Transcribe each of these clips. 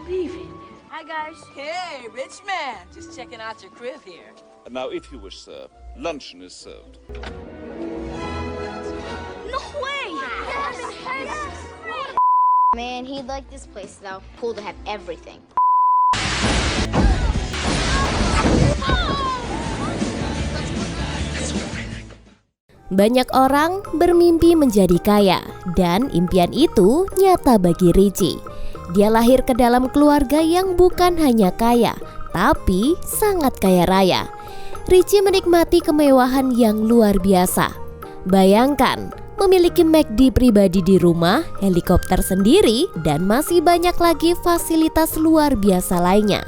leaving. Hi, guys. Hey, rich man. Just checking out your crib here. Now, if you wish, sir, luncheon is served. No way! Man, he'd like this place though. Cool to have everything. Banyak orang bermimpi menjadi kaya dan impian itu nyata bagi Richie. Dia lahir ke dalam keluarga yang bukan hanya kaya, tapi sangat kaya raya. Richie menikmati kemewahan yang luar biasa. Bayangkan, memiliki McD pribadi di rumah, helikopter sendiri, dan masih banyak lagi fasilitas luar biasa lainnya.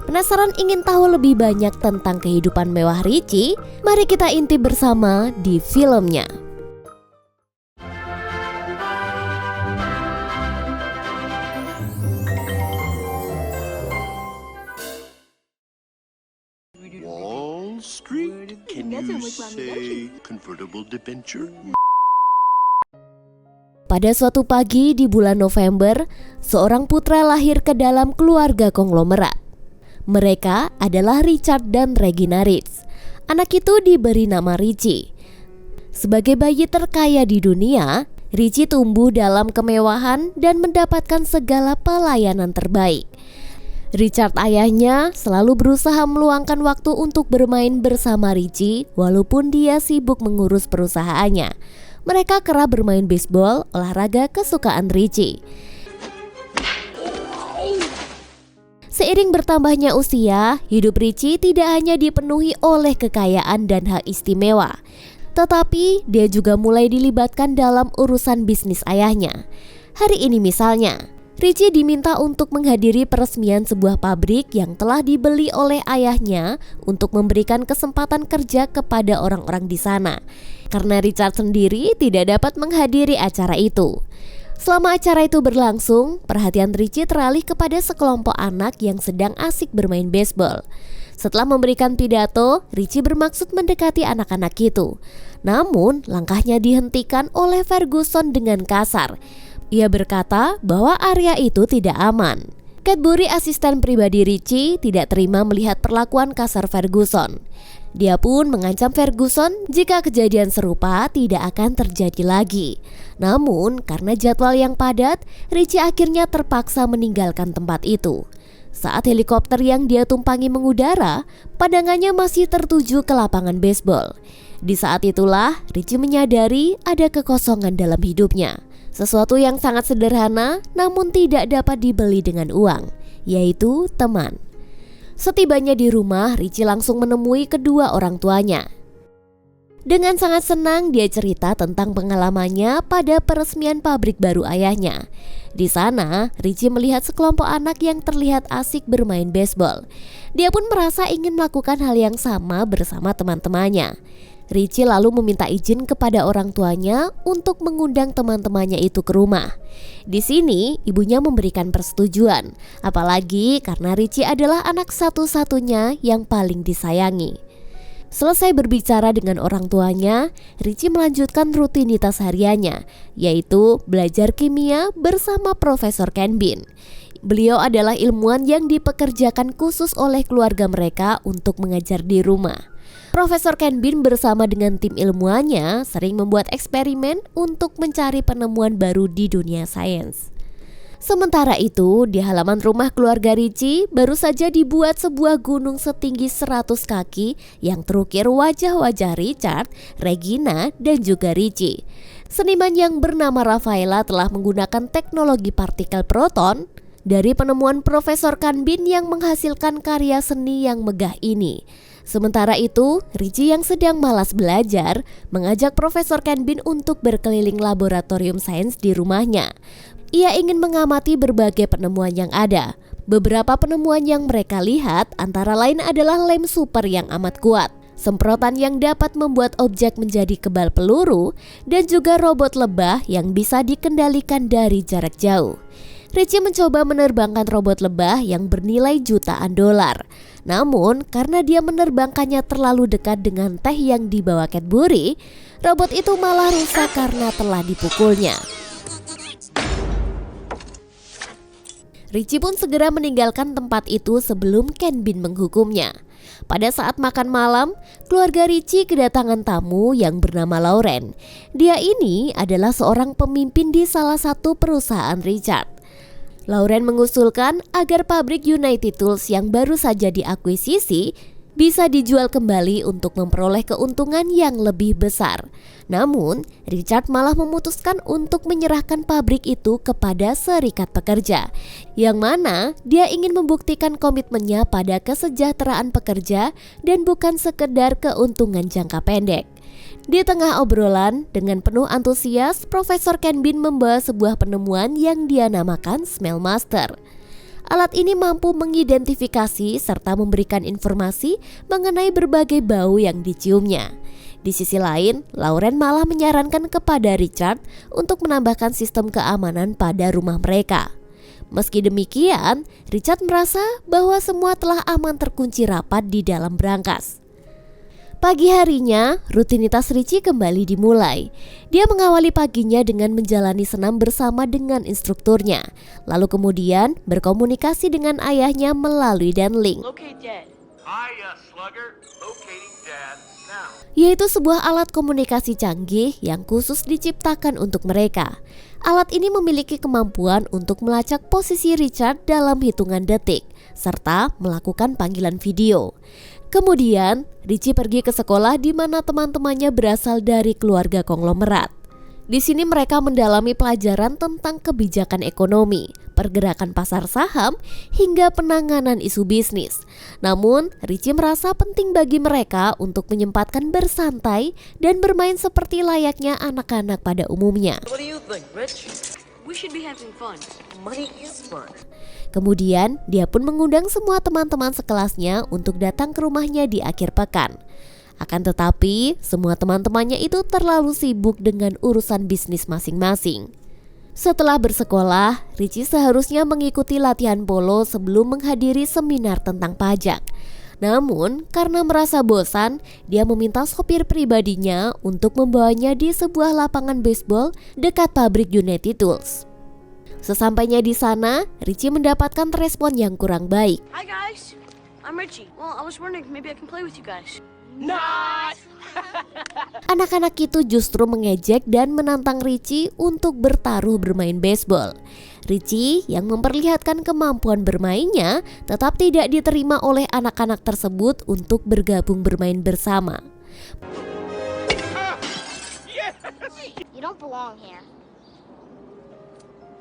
Penasaran ingin tahu lebih banyak tentang kehidupan mewah Richie? Mari kita intip bersama di filmnya. Wall Street? Can you say convertible debenture? Pada suatu pagi di bulan November, seorang putra lahir ke dalam keluarga konglomerat. Mereka adalah Richard dan Regina Ritz. Anak itu diberi nama Richie. Sebagai bayi terkaya di dunia, Richie tumbuh dalam kemewahan dan mendapatkan segala pelayanan terbaik. Richard ayahnya selalu berusaha meluangkan waktu untuk bermain bersama Richie walaupun dia sibuk mengurus perusahaannya. Mereka kerap bermain bisbol, olahraga kesukaan Richie. Seiring bertambahnya usia, hidup Richie tidak hanya dipenuhi oleh kekayaan dan hak istimewa, tetapi dia juga mulai dilibatkan dalam urusan bisnis ayahnya. Hari ini misalnya, Richie diminta untuk menghadiri peresmian sebuah pabrik yang telah dibeli oleh ayahnya untuk memberikan kesempatan kerja kepada orang-orang di sana. Karena Richard sendiri tidak dapat menghadiri acara itu. Selama acara itu berlangsung, perhatian Richie teralih kepada sekelompok anak yang sedang asik bermain baseball. Setelah memberikan pidato, Richie bermaksud mendekati anak-anak itu. Namun, langkahnya dihentikan oleh Ferguson dengan kasar. Ia berkata bahwa area itu tidak aman. Cadbury, asisten pribadi Richie, tidak terima melihat perlakuan kasar Ferguson. Dia pun mengancam Ferguson jika kejadian serupa tidak akan terjadi lagi. Namun, karena jadwal yang padat, Richie akhirnya terpaksa meninggalkan tempat itu. Saat helikopter yang dia tumpangi mengudara, pandangannya masih tertuju ke lapangan baseball. Di saat itulah, Richie menyadari ada kekosongan dalam hidupnya. Sesuatu yang sangat sederhana namun tidak dapat dibeli dengan uang, yaitu teman. Setibanya di rumah, Richie langsung menemui kedua orang tuanya. Dengan sangat senang dia cerita tentang pengalamannya pada peresmian pabrik baru ayahnya. Di sana, Richie melihat sekelompok anak yang terlihat asik bermain baseball. Dia pun merasa ingin melakukan hal yang sama bersama teman-temannya. Richie lalu meminta izin kepada orang tuanya untuk mengundang teman-temannya itu ke rumah. Di sini, ibunya memberikan persetujuan, apalagi karena Richie adalah anak satu-satunya yang paling disayangi. Selesai berbicara dengan orang tuanya, Richie melanjutkan rutinitas hariannya, yaitu belajar kimia bersama Profesor Ken Bean. Beliau adalah ilmuwan yang dipekerjakan khusus oleh keluarga mereka untuk mengajar di rumah. Profesor Ken Bean bersama dengan tim ilmuannya sering membuat eksperimen untuk mencari penemuan baru di dunia sains. Sementara itu, di halaman rumah keluarga Richie baru saja dibuat sebuah gunung setinggi 100 kaki yang terukir wajah-wajah Richard, Regina, dan juga Richie. Seniman yang bernama Rafaela telah menggunakan teknologi partikel proton dari penemuan Profesor Ken Bean yang menghasilkan karya seni yang megah ini. Sementara itu, Richie yang sedang malas belajar mengajak Profesor Ken Bean untuk berkeliling laboratorium sains di rumahnya. Ia ingin mengamati berbagai penemuan yang ada. Beberapa penemuan yang mereka lihat antara lain adalah lem super yang amat kuat, semprotan yang dapat membuat objek menjadi kebal peluru, dan juga robot lebah yang bisa dikendalikan dari jarak jauh. Richie mencoba menerbangkan robot lebah yang bernilai jutaan dolar. Namun, karena dia menerbangkannya terlalu dekat dengan teh yang dibawa Cadbury, robot itu malah rusak karena telah dipukulnya. Richie pun segera meninggalkan tempat itu sebelum Ken Bin menghukumnya. Pada saat makan malam, keluarga Richie kedatangan tamu yang bernama Lauren. Dia ini adalah seorang pemimpin di salah satu perusahaan Richard. Lauren mengusulkan agar pabrik United Tools yang baru saja diakuisisi bisa dijual kembali untuk memperoleh keuntungan yang lebih besar. Namun, Richard malah memutuskan untuk menyerahkan pabrik itu kepada serikat pekerja, yang mana dia ingin membuktikan komitmennya pada kesejahteraan pekerja dan bukan sekedar keuntungan jangka pendek. Di tengah obrolan, dengan penuh antusias, Profesor Ken Bin membawa sebuah penemuan yang dia namakan Smell Master. Alat ini mampu mengidentifikasi serta memberikan informasi mengenai berbagai bau yang diciumnya. Di sisi lain, Lauren malah menyarankan kepada Richard untuk menambahkan sistem keamanan pada rumah mereka. Meski demikian, Richard merasa bahwa semua telah aman terkunci rapat di dalam brankas. Pagi harinya, rutinitas Richie kembali dimulai. Dia mengawali paginya dengan menjalani senam bersama dengan instrukturnya, lalu kemudian berkomunikasi dengan ayahnya melalui downlink, Locate Dad. Hiya, Slugger. Locating Dad now. yaitu sebuah alat komunikasi canggih yang khusus diciptakan untuk mereka. Alat ini memiliki kemampuan untuk melacak posisi Richard dalam hitungan detik, serta melakukan panggilan video. Kemudian, Richie pergi ke sekolah di mana teman-temannya berasal dari keluarga konglomerat. Di sini mereka mendalami pelajaran tentang kebijakan ekonomi, pergerakan pasar saham, hingga penanganan isu bisnis. Namun, Richie merasa penting bagi mereka untuk menyempatkan bersantai dan bermain seperti layaknya anak-anak pada umumnya. What do you think, Rich? We should be having fun. Money is fun. Kemudian, dia pun mengundang semua teman-teman sekelasnya untuk datang ke rumahnya di akhir pekan. Akan tetapi, semua teman-temannya itu terlalu sibuk dengan urusan bisnis masing-masing. Setelah bersekolah, Richie seharusnya mengikuti latihan polo sebelum menghadiri seminar tentang pajak. Namun, karena merasa bosan, dia meminta sopir pribadinya untuk membawanya di sebuah lapangan baseball dekat pabrik United Tools. Sesampainya di sana, Richie mendapatkan respon yang kurang baik. Hi guys, I'm Richie. Well, I was wondering maybe I can play with you guys. Not! Anak-anak itu justru mengejek dan menantang Richie untuk bertaruh bermain baseball. Richie yang memperlihatkan kemampuan bermainnya tetap tidak diterima oleh anak-anak tersebut untuk bergabung bermain bersama. You don't belong here.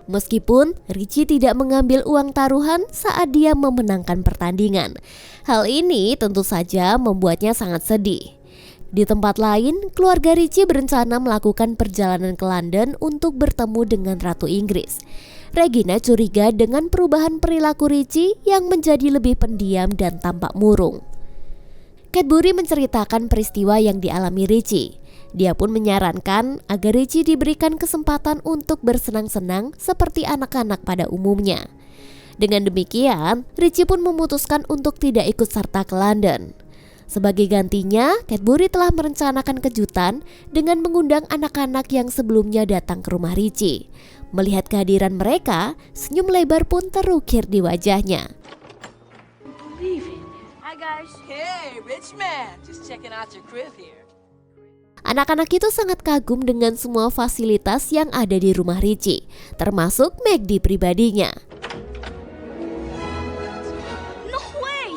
Meskipun Richie tidak mengambil uang taruhan saat dia memenangkan pertandingan. Hal ini tentu saja membuatnya sangat sedih. Di tempat lain, keluarga Richie berencana melakukan perjalanan ke London untuk bertemu dengan Ratu Inggris. Regina curiga dengan perubahan perilaku Richie yang menjadi lebih pendiam dan tampak murung. Cadbury menceritakan peristiwa yang dialami Richie. Dia pun menyarankan agar Richie diberikan kesempatan untuk bersenang-senang seperti anak-anak pada umumnya. Dengan demikian, Richie pun memutuskan untuk tidak ikut serta ke London. Sebagai gantinya, Cadbury telah merencanakan kejutan dengan mengundang anak-anak yang sebelumnya datang ke rumah Richie. Melihat kehadiran mereka, senyum lebar pun terukir di wajahnya. Believe it. Hi guys. Hey, Rich Man. Just checking out your crib here. Anak-anak itu sangat kagum dengan semua fasilitas yang ada di rumah Richie, termasuk McD pribadinya. No way.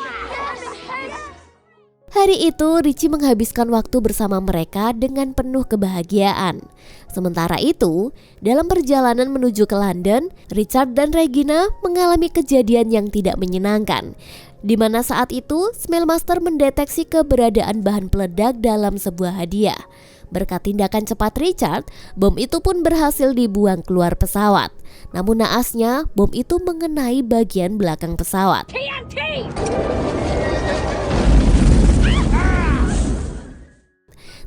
Hari itu Richie menghabiskan waktu bersama mereka dengan penuh kebahagiaan. Sementara itu, dalam perjalanan menuju ke London, Richard dan Regina mengalami kejadian yang tidak menyenangkan, di mana saat itu Smellmaster mendeteksi keberadaan bahan peledak dalam sebuah hadiah. Berkat tindakan cepat Richard, bom itu pun berhasil dibuang keluar pesawat. Namun naasnya, bom itu mengenai bagian belakang pesawat. TNT.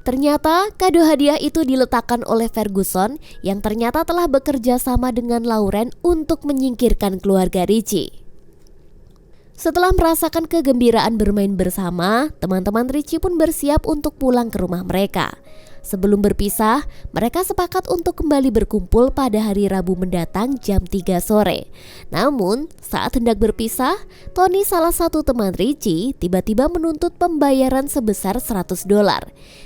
Ternyata kado hadiah itu diletakkan oleh Ferguson yang ternyata telah bekerja sama dengan Lauren untuk menyingkirkan keluarga Richie. Setelah merasakan kegembiraan bermain bersama, teman-teman Richie pun bersiap untuk pulang ke rumah mereka. Sebelum berpisah, mereka sepakat untuk kembali berkumpul pada hari Rabu mendatang jam 3 sore. Namun, saat hendak berpisah, Tony, salah satu teman Richie, tiba-tiba menuntut pembayaran sebesar $100.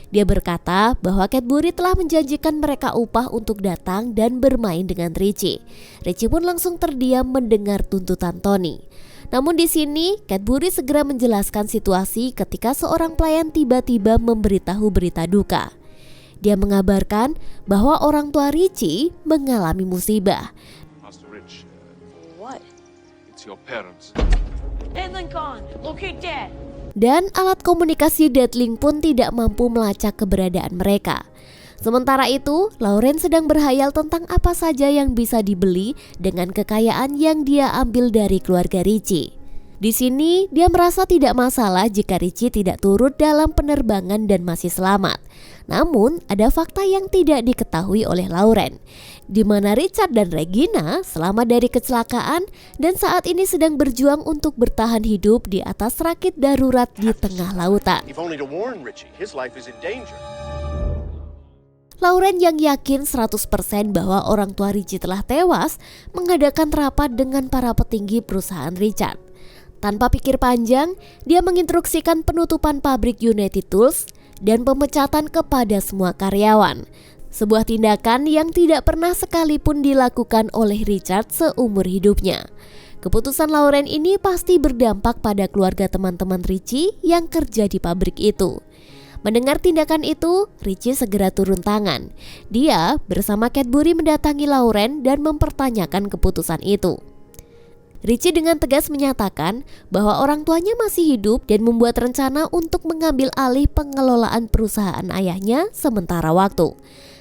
Dia berkata bahwa Cadbury telah menjanjikan mereka upah untuk datang dan bermain dengan Richie. Richie pun langsung terdiam mendengar tuntutan Tony. Namun di sini, Cadbury segera menjelaskan situasi ketika seorang pelayan tiba-tiba memberitahu berita duka. Dia mengabarkan bahwa orang tua Richie mengalami musibah. Master Rich, What? it's your parents. Hey, Lincoln, locate Dad. Dan alat komunikasi Deadlink pun tidak mampu melacak keberadaan mereka. Sementara itu, Lauren sedang berhayal tentang apa saja yang bisa dibeli dengan kekayaan yang dia ambil dari keluarga Richie. Di sini, dia merasa tidak masalah jika Richie tidak turut dalam penerbangan dan masih selamat. Namun, ada fakta yang tidak diketahui oleh Lauren, di mana Richard dan Regina selamat dari kecelakaan dan saat ini sedang berjuang untuk bertahan hidup di atas rakit darurat di tengah lautan. If only to warn Richie, his life is in danger. Lauren yang yakin 100% bahwa orang tua Richie telah tewas mengadakan rapat dengan para petinggi perusahaan Richard. Tanpa pikir panjang, dia menginstruksikan penutupan pabrik United Tools dan pemecatan kepada semua karyawan. Sebuah tindakan yang tidak pernah sekalipun dilakukan oleh Richard seumur hidupnya. Keputusan Lauren ini pasti berdampak pada keluarga teman-teman Richie yang kerja di pabrik itu. Mendengar tindakan itu, Richie segera turun tangan. Dia bersama Cadbury mendatangi Lauren dan mempertanyakan keputusan itu. Richie dengan tegas menyatakan bahwa orang tuanya masih hidup dan membuat rencana untuk mengambil alih pengelolaan perusahaan ayahnya sementara waktu.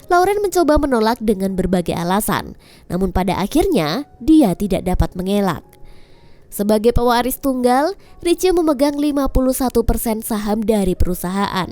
Lauren mencoba menolak dengan berbagai alasan, namun pada akhirnya dia tidak dapat mengelak. Sebagai pewaris tunggal, Richie memegang 51% saham dari perusahaan.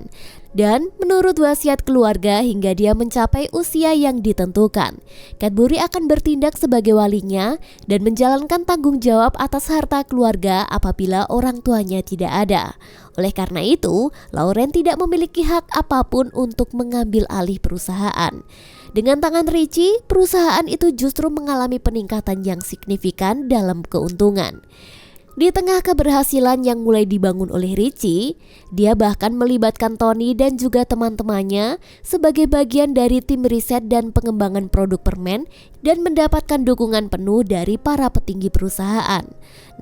Dan menurut wasiat keluarga hingga dia mencapai usia yang ditentukan, Cadbury akan bertindak sebagai walinya dan menjalankan tanggung jawab atas harta keluarga apabila orang tuanya tidak ada. Oleh karena itu, Lauren tidak memiliki hak apapun untuk mengambil alih perusahaan. Dengan tangan Richie, perusahaan itu justru mengalami peningkatan yang signifikan dalam keuntungan. Di tengah keberhasilan yang mulai dibangun oleh Richie, dia bahkan melibatkan Tony dan juga teman-temannya sebagai bagian dari tim riset dan pengembangan produk permen dan mendapatkan dukungan penuh dari para petinggi perusahaan.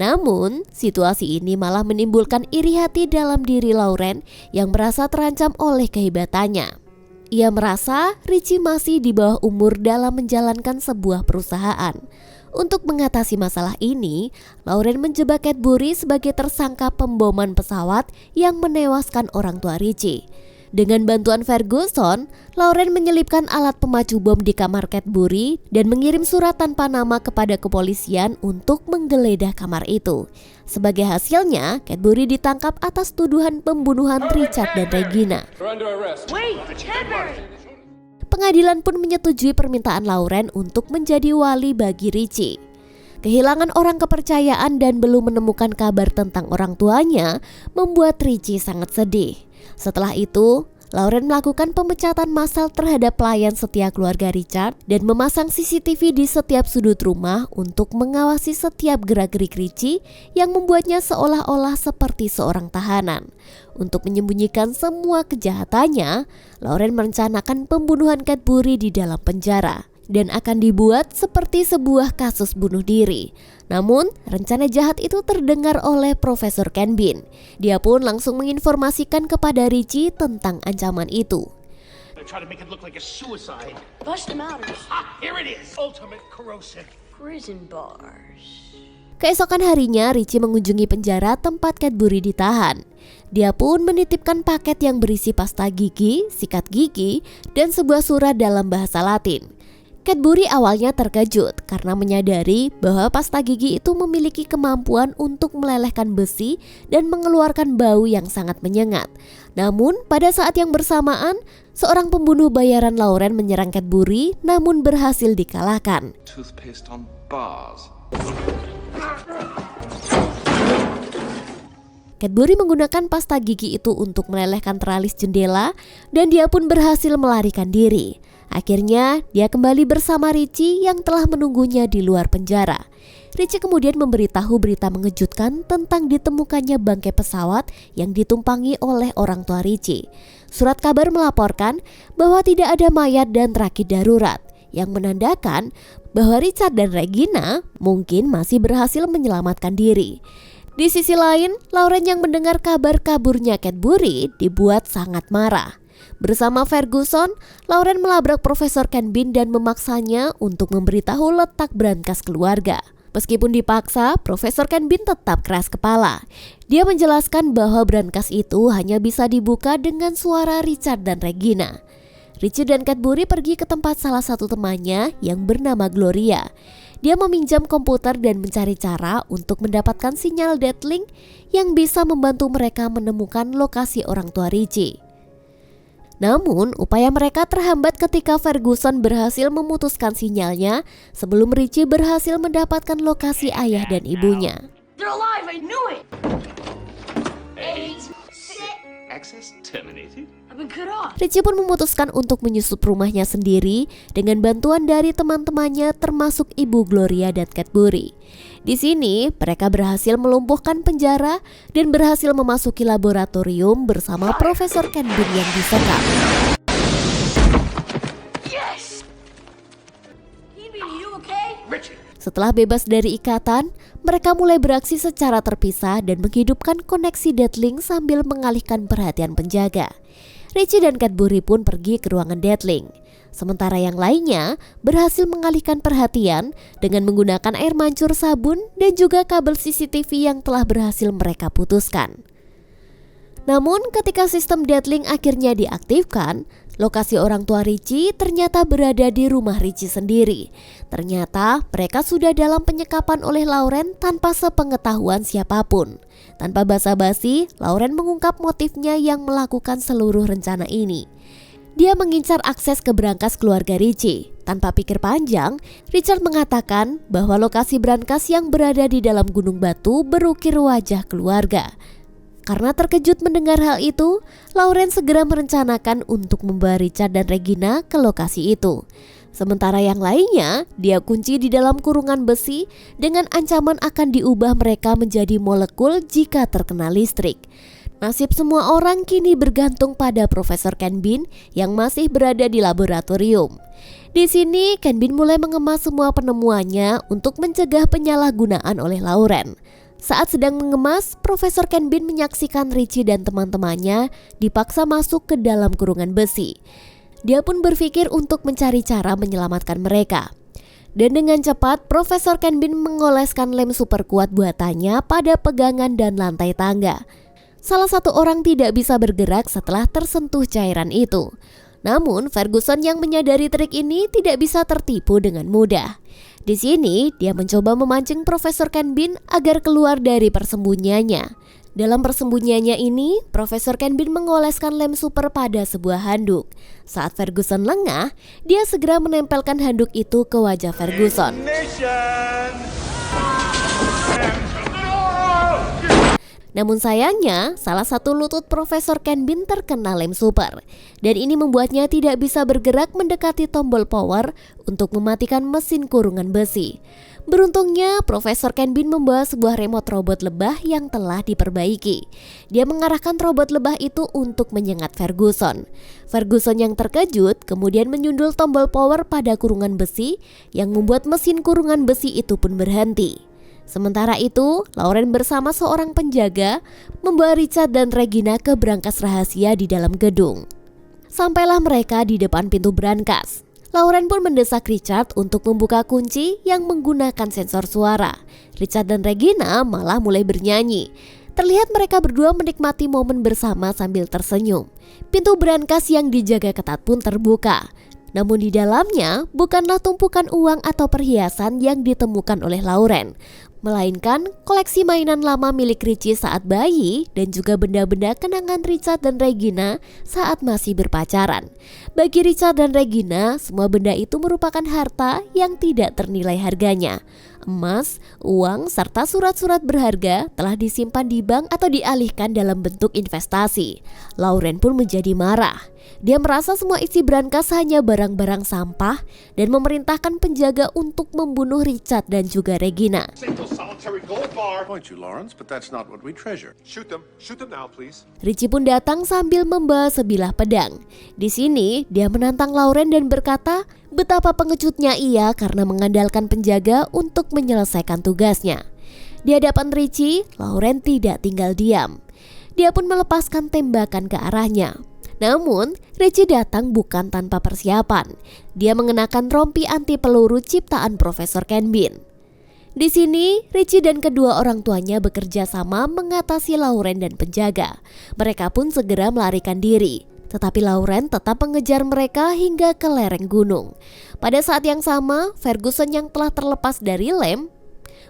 Namun, situasi ini malah menimbulkan iri hati dalam diri Lauren yang merasa terancam oleh kehebatannya. Ia merasa Richie masih di bawah umur dalam menjalankan sebuah perusahaan. Untuk mengatasi masalah ini, Lauren menjebak Cadbury sebagai tersangka pemboman pesawat yang menewaskan orang tua Richie. Dengan bantuan Ferguson, Lauren menyelipkan alat pemacu bom di kamar Cadbury dan mengirim surat tanpa nama kepada kepolisian untuk menggeledah kamar itu. Sebagai hasilnya, Cadbury ditangkap atas tuduhan pembunuhan Richard dan Regina. Wait, Cadbury! Pengadilan pun menyetujui permintaan Lauren untuk menjadi wali bagi Richie. Kehilangan orang kepercayaan dan belum menemukan kabar tentang orang tuanya membuat Richie sangat sedih. Setelah itu, Lauren melakukan pemecatan massal terhadap pelayan setia keluarga Richard dan memasang CCTV di setiap sudut rumah untuk mengawasi setiap gerak-gerik Richie yang membuatnya seolah-olah seperti seorang tahanan. Untuk menyembunyikan semua kejahatannya, Lauren merencanakan pembunuhan Cadbury di dalam penjara dan akan dibuat seperti sebuah kasus bunuh diri. Namun, rencana jahat itu terdengar oleh Profesor Ken Bean. Dia pun langsung menginformasikan kepada Richie tentang ancaman itu. They're trying to make it look like a suicide. Bust him out. Ah, here it is. Ultimate corrosive. Prison bars. Keesokan harinya, Richie mengunjungi penjara tempat Cadbury ditahan. Dia pun menitipkan paket yang berisi pasta gigi, sikat gigi, dan sebuah surat dalam bahasa Latin. Cadbury awalnya terkejut karena menyadari bahwa pasta gigi itu memiliki kemampuan untuk melelehkan besi dan mengeluarkan bau yang sangat menyengat. Namun, pada saat yang bersamaan, seorang pembunuh bayaran Lauren menyerang Cadbury namun berhasil dikalahkan. Toothpaste on bars. Cadbury menggunakan pasta gigi itu untuk melelehkan teralis jendela dan dia pun berhasil melarikan diri. Akhirnya dia kembali bersama Richie yang telah menunggunya di luar penjara. Richie kemudian memberitahu berita mengejutkan tentang ditemukannya bangkai pesawat yang ditumpangi oleh orang tua Richie. Surat kabar melaporkan bahwa tidak ada mayat dan rakit darurat, yang menandakan bahwa Richard dan Regina mungkin masih berhasil menyelamatkan diri. Di sisi lain, Lauren yang mendengar kabar kaburnya Cadbury dibuat sangat marah. Bersama Ferguson, Lauren melabrak Profesor Ken Bean dan memaksanya untuk memberitahu letak brankas keluarga. Meskipun dipaksa, Profesor Ken Bean tetap keras kepala. Dia menjelaskan bahwa brankas itu hanya bisa dibuka dengan suara Richard dan Regina. Richie dan Cadbury pergi ke tempat salah satu temannya yang bernama Gloria. Dia meminjam komputer dan mencari cara untuk mendapatkan sinyal deadlink yang bisa membantu mereka menemukan lokasi orang tua Richie. Namun, upaya mereka terhambat ketika Ferguson berhasil memutuskan sinyalnya sebelum Richie berhasil mendapatkan lokasi ayah dan ibunya. They're alive, I knew it! Access terminated. I've been cut off. Richie pun memutuskan untuk menyusup rumahnya sendiri dengan bantuan dari teman-temannya termasuk ibu Gloria dan Cadbury. Di sini, mereka berhasil melumpuhkan penjara dan berhasil memasuki laboratorium bersama Profesor Ken Bean yang disekap. Yes! You okay? Richie. Setelah bebas dari ikatan, mereka mulai beraksi secara terpisah dan menghidupkan koneksi deadlink sambil mengalihkan perhatian penjaga. Richie dan Cadbury pun pergi ke ruangan deadlink. Sementara yang lainnya berhasil mengalihkan perhatian dengan menggunakan air mancur sabun dan juga kabel CCTV yang telah berhasil mereka putuskan. Namun ketika sistem deadlink akhirnya diaktifkan, lokasi orang tua Richie ternyata berada di rumah Richie sendiri. Ternyata mereka sudah dalam penyekapan oleh Lauren tanpa sepengetahuan siapapun. Tanpa basa-basi, Lauren mengungkap motifnya yang melakukan seluruh rencana ini. Dia mengincar akses ke brankas keluarga Richie. Tanpa pikir panjang, Richard mengatakan bahwa lokasi brankas yang berada di dalam gunung batu berukir wajah keluarga. Karena terkejut mendengar hal itu, Lauren segera merencanakan untuk membawa Richard dan Regina ke lokasi itu. Sementara yang lainnya, dia kunci di dalam kurungan besi dengan ancaman akan diubah mereka menjadi molekul jika terkena listrik. Nasib semua orang kini bergantung pada Profesor Ken Bean yang masih berada di laboratorium. Di sini, Ken Bean mulai mengemas semua penemuannya untuk mencegah penyalahgunaan oleh Lauren. Saat sedang mengemas, Profesor Ken Bean menyaksikan Richie dan teman-temannya dipaksa masuk ke dalam kurungan besi. Dia pun berpikir untuk mencari cara menyelamatkan mereka. Dan dengan cepat, Profesor Ken Bean mengoleskan lem super kuat buatannya pada pegangan dan lantai tangga. Salah satu orang tidak bisa bergerak setelah tersentuh cairan itu. Namun, Ferguson yang menyadari trik ini tidak bisa tertipu dengan mudah. Di sini, dia mencoba memancing Profesor Ken Bean agar keluar dari persembunyiannya. Dalam persembunyiannya ini, Profesor Ken Bean mengoleskan lem super pada sebuah handuk. Saat Ferguson lengah, dia segera menempelkan handuk itu ke wajah Ferguson. Namun sayangnya, salah satu lutut Profesor Ken Bean terkena lem super. Dan ini membuatnya tidak bisa bergerak mendekati tombol power untuk mematikan mesin kurungan besi. Beruntungnya, Profesor Ken Bean membawa sebuah remote robot lebah yang telah diperbaiki. Dia mengarahkan robot lebah itu untuk menyengat Ferguson. Ferguson yang terkejut kemudian menyundul tombol power pada kurungan besi yang membuat mesin kurungan besi itu pun berhenti. Sementara itu, Lauren bersama seorang penjaga membawa Richard dan Regina ke brankas rahasia di dalam gedung. Sampailah mereka di depan pintu brankas. Lauren pun mendesak Richard untuk membuka kunci yang menggunakan sensor suara. Richard dan Regina malah mulai bernyanyi. Terlihat mereka berdua menikmati momen bersama sambil tersenyum. Pintu brankas yang dijaga ketat pun terbuka. Namun di dalamnya bukanlah tumpukan uang atau perhiasan yang ditemukan oleh Lauren, melainkan koleksi mainan lama milik Richie saat bayi dan juga benda-benda kenangan Richard dan Regina saat masih berpacaran. Bagi Richard dan Regina, semua benda itu merupakan harta yang tidak ternilai harganya. Emas, uang, serta surat-surat berharga telah disimpan di bank atau dialihkan dalam bentuk investasi. Lauren pun menjadi marah. Dia merasa semua isi brankas hanya barang-barang sampah dan memerintahkan penjaga untuk membunuh Richard dan juga Regina. Single solitary gold bar. Point you, Lawrence, but that's not what we treasure. Shoot them. Shoot them now, please. Richie pun datang sambil membawa sebilah pedang. Di sini, dia menantang Lauren dan berkata betapa pengecutnya ia karena mengandalkan penjaga untuk menyelesaikan tugasnya. Di hadapan Richie, Lauren tidak tinggal diam. Dia pun melepaskan tembakan ke arahnya. Namun, Richie datang bukan tanpa persiapan. Dia mengenakan rompi anti peluru ciptaan Profesor Ken Bean. Di sini, Richie dan kedua orang tuanya bekerja sama mengatasi Lauren dan penjaga. Mereka pun segera melarikan diri. Tetapi Lauren tetap mengejar mereka hingga ke lereng gunung. Pada saat yang sama, Ferguson yang telah terlepas dari lem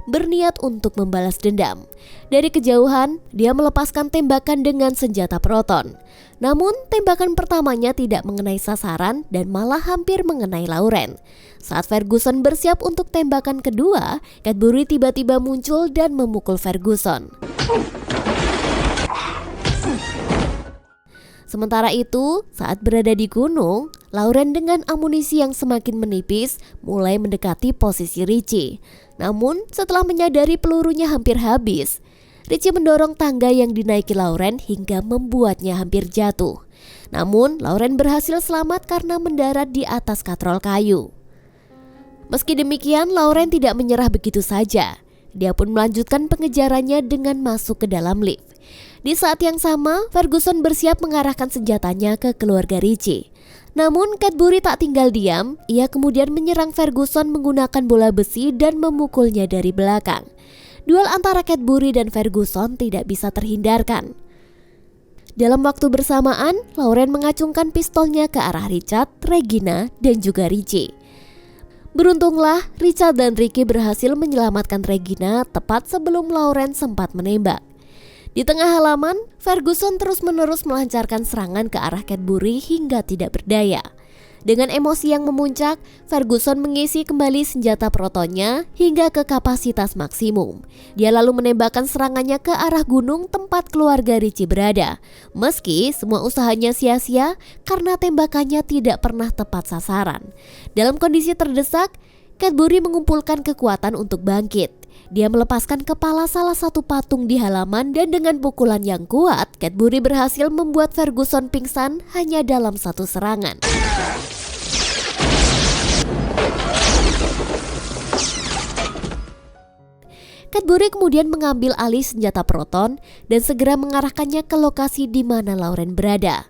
berniat untuk membalas dendam. Dari kejauhan, dia melepaskan tembakan dengan senjata proton. Namun, tembakan pertamanya tidak mengenai sasaran dan malah hampir mengenai Lauren. Saat Ferguson bersiap untuk tembakan kedua, Cadbury tiba-tiba muncul dan memukul Ferguson. Sementara itu, saat berada di gunung, Lauren dengan amunisi yang semakin menipis mulai mendekati posisi Richie. Namun, setelah menyadari pelurunya hampir habis, Richie mendorong tangga yang dinaiki Lauren hingga membuatnya hampir jatuh. Namun, Lauren berhasil selamat karena mendarat di atas katrol kayu. Meski demikian, Lauren tidak menyerah begitu saja. Dia pun melanjutkan pengejarannya dengan masuk ke dalam lift. Di saat yang sama, Ferguson bersiap mengarahkan senjatanya ke keluarga Richie. Namun Cadbury tak tinggal diam, ia kemudian menyerang Ferguson menggunakan bola besi dan memukulnya dari belakang. Duel antara Cadbury dan Ferguson tidak bisa terhindarkan. Dalam waktu bersamaan, Lauren mengacungkan pistolnya ke arah Richard, Regina, dan juga Richie. Beruntunglah, Richard dan Ricky berhasil menyelamatkan Regina tepat sebelum Lauren sempat menembak. Di tengah halaman, Ferguson terus-menerus melancarkan serangan ke arah Cadbury hingga tidak berdaya. Dengan emosi yang memuncak, Ferguson mengisi kembali senjata protonnya hingga ke kapasitas maksimum. Dia lalu menembakkan serangannya ke arah gunung tempat keluarga Richie berada. Meski semua usahanya sia-sia karena tembakannya tidak pernah tepat sasaran. Dalam kondisi terdesak, Cadbury mengumpulkan kekuatan untuk bangkit. Dia melepaskan kepala salah satu patung di halaman dan dengan pukulan yang kuat, Cadbury berhasil membuat Ferguson pingsan hanya dalam satu serangan. Cadbury kemudian mengambil alih senjata proton dan segera mengarahkannya ke lokasi di mana Lauren berada.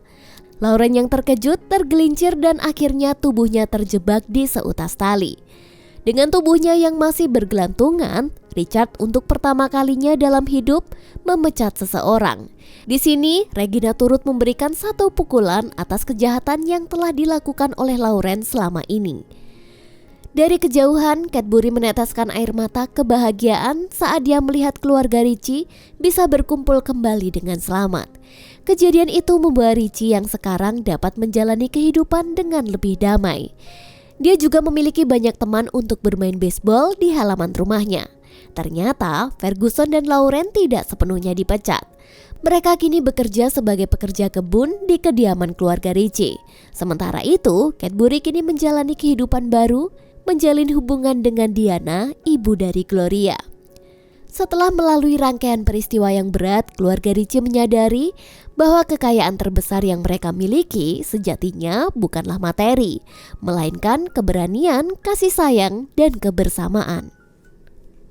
Lauren yang terkejut tergelincir dan akhirnya tubuhnya terjebak di seutas tali. Dengan tubuhnya yang masih bergelantungan, Richard untuk pertama kalinya dalam hidup memecat seseorang. Di sini, Regina turut memberikan satu pukulan atas kejahatan yang telah dilakukan oleh Lauren selama ini. Dari kejauhan, Cadbury meneteskan air mata kebahagiaan saat dia melihat keluarga Richie bisa berkumpul kembali dengan selamat. Kejadian itu membawa Richie yang sekarang dapat menjalani kehidupan dengan lebih damai. Dia juga memiliki banyak teman untuk bermain baseball di halaman rumahnya. Ternyata Ferguson dan Lauren tidak sepenuhnya dipecat. Mereka kini bekerja sebagai pekerja kebun di kediaman keluarga Richie. Sementara itu, Cadbury kini menjalani kehidupan baru, menjalin hubungan dengan Diana, ibu dari Gloria. Setelah melalui rangkaian peristiwa yang berat, keluarga Richie menyadari bahwa kekayaan terbesar yang mereka miliki sejatinya bukanlah materi, melainkan keberanian, kasih sayang, dan kebersamaan.